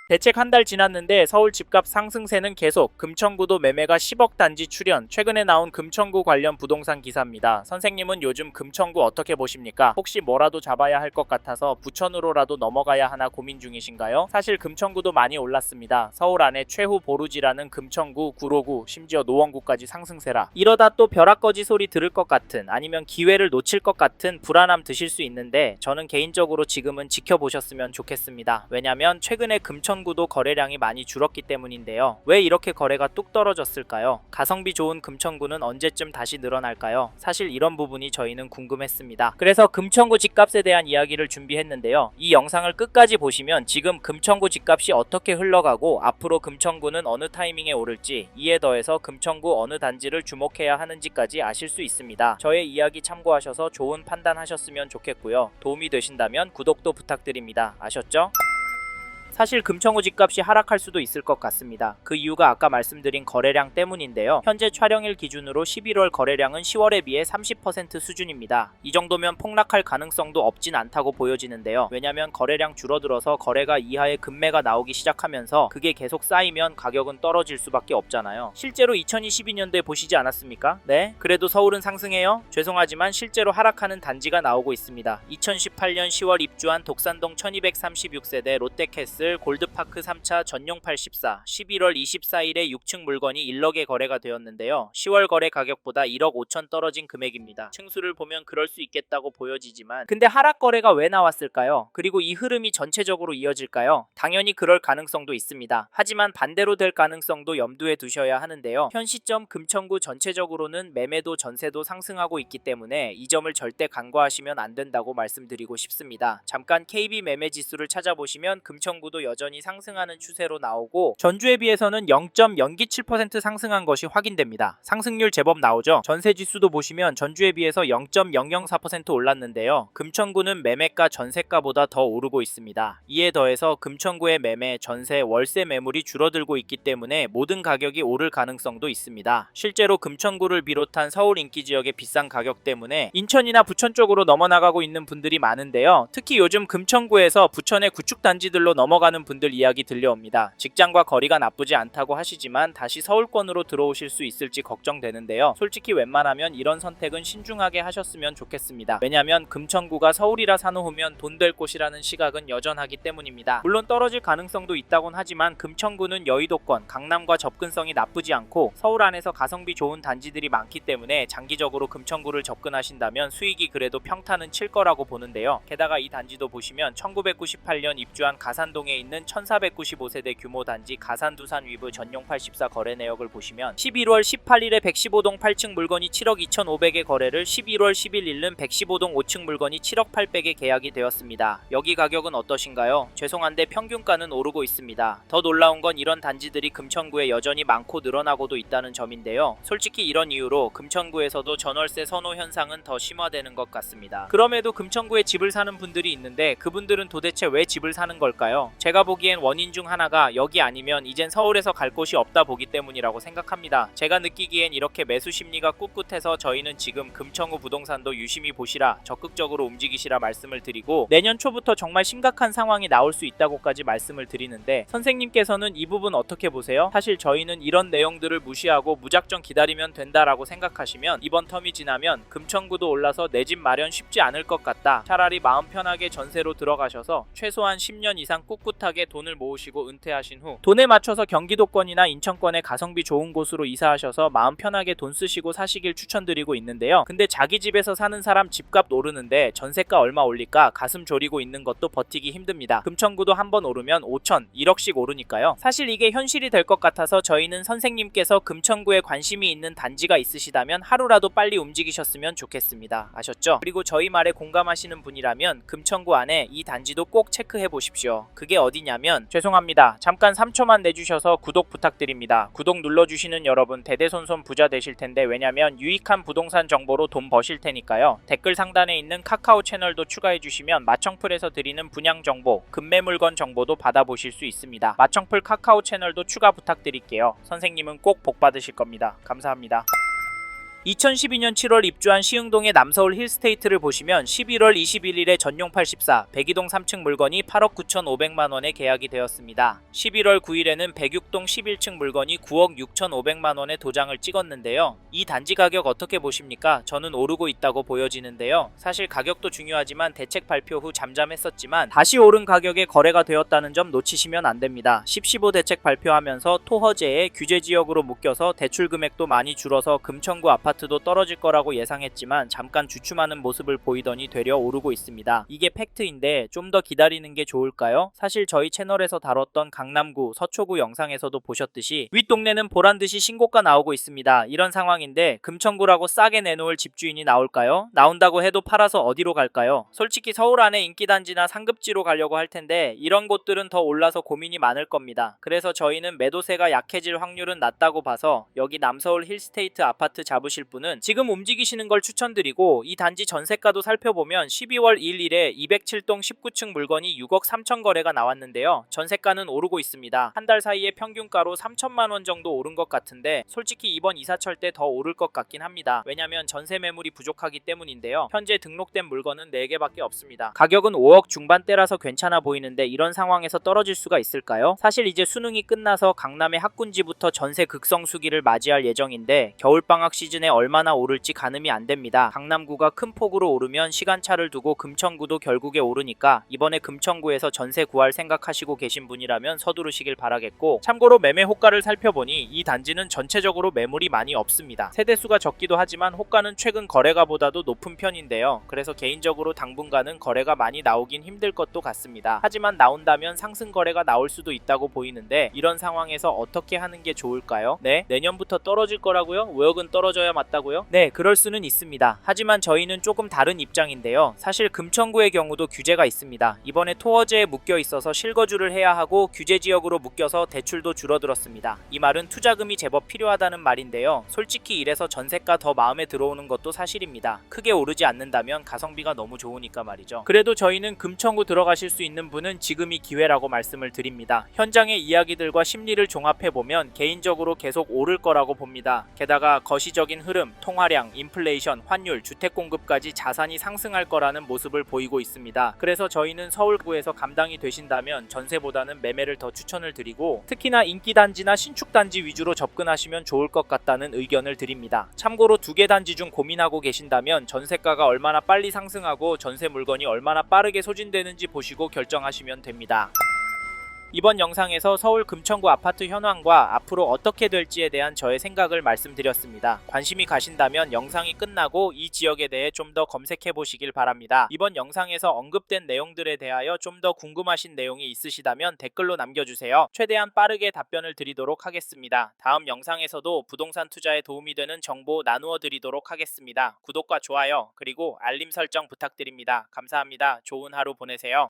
대책 한 달 지났는데 서울 집값 상승세는 계속. 금천구도 매매가 10억 단지 출현. 최근에 나온 금천구 관련 부동산 기사입니다. 선생님은 요즘 금천구 어떻게 보십니까? 혹시 뭐라도 잡아야 할 것 같아서 부천으로라도 넘어가야 하나 고민 중이신가요? 사실 금천구도 많이 올랐습니다. 서울 안에 최후 보루지라는 금천구, 구로구, 심지어 노원구까지 상승세라. 이러다 또 벼락거지 소리 들을 것 같은, 아니면 기회를 놓칠 것 같은 불안함 드실 수 있는데, 저는 개인적으로 지금은 지켜보셨으면 좋겠습니다. 왜냐면 최근에 금천구도 거래량이 많이 줄었기 때문인데요. 왜 이렇게 거래가 뚝 떨어졌을까요? 가성비 좋은 금천구는 언제쯤 다시 늘어날까요? 사실 이런 부분이 저희는 궁금했습니다. 그래서 금천구 집값에 대한 이야기를 준비했는데요. 이 영상을 끝까지 보시면 지금 금천구 집값이 어떻게 흘러가고 앞으로 금천구는 어느 타이밍에 오를지, 이에 더해서 금천구 어느 단지를 주목해야 하는지까지 아실 수 있습니다. 저의 이야기 참고하셔서 좋은 판단하셨으면 좋겠고요. 도움이 되신다면 구독도 부탁드립니다. 아셨죠? 사실 금천구 집값이 하락할 수도 있을 것 같습니다. 그 이유가 아까 말씀드린 거래량 때문인데요. 현재 촬영일 기준으로 11월 거래량은 10월에 비해 30% 수준입니다. 이 정도면 폭락할 가능성도 없진 않다고 보여지는데요. 왜냐면 거래량 줄어들어서 거래가 이하의 급매가 나오기 시작하면서 그게 계속 쌓이면 가격은 떨어질 수밖에 없잖아요. 실제로 2022년도에 보시지 않았습니까? 네? 그래도 서울은 상승해요? 죄송하지만 실제로 하락하는 단지가 나오고 있습니다. 2018년 10월 입주한 독산동 1236세대 롯데캐슬 골드파크 3차 전용 84 11월 24일에 6층 물건이 1억에 거래가 되었는데요. 10월 거래 가격보다 1억 5천 떨어진 금액입니다. 층수를 보면 그럴 수 있겠다고 보여지지만, 근데 하락 거래가 왜 나왔을까요? 그리고 이 흐름이 전체적으로 이어질까요? 당연히 그럴 가능성도 있습니다. 하지만 반대로 될 가능성도 염두에 두셔야 하는데요. 현 시점 금천구 전체적으로는 매매도 전세도 상승하고 있기 때문에 이 점을 절대 간과하시면 안 된다고 말씀드리고 싶습니다. 잠깐 KB 매매 지수를 찾아보시면 금천구도 여전히 상승하는 추세로 나오고, 전주에 비해서는 0.027% 상승한 것이 확인됩니다. 상승률 제법 나오죠. 전세 지수도 보시면 전주에 비해서 0.004% 올랐는데요. 금천구는 매매가 전세가보다 더 오르고 있습니다. 이에 더해서 금천구의 매매, 전세, 월세 매물이 줄어들고 있기 때문에 모든 가격이 오를 가능성도 있습니다. 실제로 금천구를 비롯한 서울 인기 지역의 비싼 가격 때문에 인천이나 부천 쪽으로 넘어나가고 있는 분들이 많은데요. 특히 요즘 금천구에서 부천의 구축 단지들로 넘어가는 분들 이야기 들려옵니다. 직장과 거리가 나쁘지 않다고 하시지만 다시 서울권으로 들어오실 수 있을지 걱정되는데요. 솔직히 웬만하면 이런 선택은 신중하게 하셨으면 좋겠습니다. 왜냐면 금천구가 서울이라 사놓으면 돈 될 곳이라는 시각은 여전하기 때문입니다. 물론 떨어질 가능성도 있다곤 하지만 금천구는 여의도권, 강남과 접근성이 나쁘지 않고 서울 안에서 가성비 좋은 단지들이 많기 때문에 장기적으로 금천구를 접근하신다면 수익이 그래도 평타는 칠 거라고 보는데요. 게다가 이 단지도 보시면 1998년 입주한 가산동에 있는 1495세대 규모 단지 가산두산 위브 전용 84 거래 내역을 보시면 11월 18일에 115동 8층 물건이 7억 2,500에 거래를, 11월 11일은 115동 5층 물건이 7억 800에 계약이 되었습니다. 여기 가격은 어떠신가요? 죄송한데 평균가는 오르고 있습니다. 더 놀라운 건 이런 단지들이 금천구에 여전히 많고 늘어나고도 있다는 점인데요. 솔직히 이런 이유로 금천구에서도 전월세 선호 현상은 더 심화되는 것 같습니다. 그럼에도 금천구에 집을 사는 분들이 있는데 그분들은 도대체 왜 집을 사는 걸까요? 제가 보기엔 원인 중 하나가 여기 아니면 이젠 서울에서 갈 곳이 없다 보기 때문이라고 생각합니다. 제가 느끼기엔 이렇게 매수 심리가 꿋꿋해서 저희는 지금 금천구 부동산도 유심히 보시라, 적극적으로 움직이시라 말씀을 드리고, 내년 초부터 정말 심각한 상황이 나올 수 있다고까지 말씀을 드리는데, 선생님께서는 이 부분 어떻게 보세요? 사실 저희는 이런 내용들을 무시하고 무작정 기다리면 된다라고 생각하시면 이번 텀이 지나면 금천구도 올라서 내 집 마련 쉽지 않을 것 같다, 차라리 마음 편하게 전세로 들어가셔서 최소한 10년 이상 꿋꿋하게 돈을 모으시고 은퇴하신 후 돈에 맞춰서 경기도권이나 인천권의 가성비 좋은 곳으로 이사하셔서 마음 편하게 돈 쓰시고 사시길 추천드리고 있는데요. 근데 자기 집에서 사는 사람 집값 오르는데 전세가 얼마 올릴까 가슴 졸이고 있는 것도 버티기 힘듭니다. 금천구도 한번 오르면 5천, 1억씩 오르니까요. 사실 이게 현실이 될 것 같아서 저희는 선생님께서 금천구에 관심이 있는 단지가 있으시다면 하루라도 빨리 움직이셨으면 좋겠습니다. 아셨죠? 그리고 저희 말에 공감하시는 분이라면 금천구 안에 이 단지도 꼭 체크해 보십시오. 그게 어디냐면, 죄송합니다. 잠깐 3초만 내주셔서 구독 부탁드립니다. 구독 눌러주시는 여러분 대대손손 부자 되실 텐데, 왜냐면 유익한 부동산 정보로 돈 버실 테니까요. 댓글 상단에 있는 카카오 채널도 추가해 주시면 마청풀에서 드리는 분양 정보, 급매 물건 정보도 받아보실 수 있습니다. 마청풀 카카오 채널도 추가 부탁드릴게요. 선생님은 꼭 복 받으실 겁니다. 감사합니다. 2012년 7월 입주한 시흥동의 남서울 힐스테이트를 보시면 11월 21일에 전용 84, 백이동 3층 물건이 8억 9,500만원에 계약이 되었습니다. 11월 9일에는 106동 11층 물건이 9억 6,500만원에 도장을 찍었는데요. 이 단지 가격 어떻게 보십니까? 저는 오르고 있다고 보여지는데요. 사실 가격도 중요하지만 대책 발표 후 잠잠했었지만 다시 오른 가격에 거래가 되었다는 점 놓치시면 안됩니다. 10.15 대책 발표하면서 토허제에 규제지역으로 묶여서 대출 금액도 많이 줄어서 금천구 아파트도 떨어질 거라고 예상했지만 잠깐 주춤하는 모습을 보이더니 되려 오르고 있습니다. 이게 팩트인데 좀 더 기다리는 게 좋을까요? 사실 저희 채널에서 다뤘던 강남구, 서초구 영상에서도 보셨듯이 윗동네는 보란듯이 신고가 나오고 있습니다. 이런 상황인데 금천구라고 싸게 내놓을 집주인이 나올까요? 나온다고 해도 팔아서 어디로 갈까요? 솔직히 서울 안에 인기단지나 상급지로 가려고 할 텐데 이런 곳들은 더 올라서 고민이 많을 겁니다. 그래서 저희는 매도세가 약해질 확률은 낮다고 봐서 여기 남서울 힐스테이트 아파트 잡으실 분은 지금 움직이시는 걸 추천드리고, 이 단지 전세가도 살펴보면 12월 1일에 207동 19층 물건이 6억 3천 거래가 나왔는데요. 전세가는 오르고 있습니다. 한 달 사이에 평균가로 3천만원 정도 오른 것 같은데 솔직히 이번 이사철 때 더 오를 것 같긴 합니다. 왜냐면 전세 매물이 부족하기 때문인데요. 현재 등록된 물건은 4개밖에 없습니다. 가격은 5억 중반대라서 괜찮아 보이는데 이런 상황에서 떨어질 수가 있을까요? 사실 이제 수능이 끝나서 강남의 학군지부터 전세 극성수기를 맞이할 예정인데 겨울방학 시즌에 얼마나 오를지 가늠이 안됩니다. 강남구가 큰 폭으로 오르면 시간차를 두고 금천구도 결국에 오르니까 이번에 금천구에서 전세 구할 생각하시고 계신 분이라면 서두르시길 바라겠고, 참고로 매매 호가를 살펴보니 이 단지는 전체적으로 매물이 많이 없습니다. 세대수가 적기도 하지만 호가는 최근 거래가보다도 높은 편인데요. 그래서 개인적으로 당분간은 거래가 많이 나오긴 힘들 것도 같습니다. 하지만 나온다면 상승 거래가 나올 수도 있다고 보이는데 이런 상황에서 어떻게 하는 게 좋을까요? 네? 내년부터 떨어질 거라고요? 5억은 떨어져야 맞다고요? 네, 그럴 수는 있습니다. 하지만 저희는 조금 다른 입장인데요. 사실 금천구의 경우도 규제가 있습니다. 이번에 토어제에 묶여 있어서 실거주를 해야 하고 규제지역으로 묶여서 대출도 줄어들었습니다. 이 말은 투자금이 제법 필요하다는 말인데요. 솔직히 이래서 전세가 더 마음에 들어오는 것도 사실입니다. 크게 오르지 않는다면 가성비가 너무 좋으니까 말이죠. 그래도 저희는 금천구 들어가실 수 있는 분은 지금이 기회라고 말씀을 드립니다. 현장의 이야기들과 심리를 종합해보면 개인적으로 계속 오를 거라고 봅니다. 게다가 거시적인 흐름, 통화량, 인플레이션, 환율, 주택공급까지 자산이 상승할 거라는 모습을 보이고 있습니다. 그래서 저희는 서울구에서 감당이 되신다면 전세보다는 매매를 더 추천을 드리고, 특히나 인기단지나 신축단지 위주로 접근하시면 좋을 것 같다는 의견을 드립니다. 참고로 2개 단지 중 고민하고 계신다면 전세가가 얼마나 빨리 상승하고 전세 물건이 얼마나 빠르게 소진되는지 보시고 결정하시면 됩니다. 이번 영상에서 서울 금천구 아파트 현황과 앞으로 어떻게 될지에 대한 저의 생각을 말씀드렸습니다. 관심이 가신다면 영상이 끝나고 이 지역에 대해 좀 더 검색해 보시길 바랍니다. 이번 영상에서 언급된 내용들에 대하여 좀 더 궁금하신 내용이 있으시다면 댓글로 남겨주세요. 최대한 빠르게 답변을 드리도록 하겠습니다. 다음 영상에서도 부동산 투자에 도움이 되는 정보 나누어 드리도록 하겠습니다. 구독과 좋아요 그리고 알림 설정 부탁드립니다. 감사합니다. 좋은 하루 보내세요.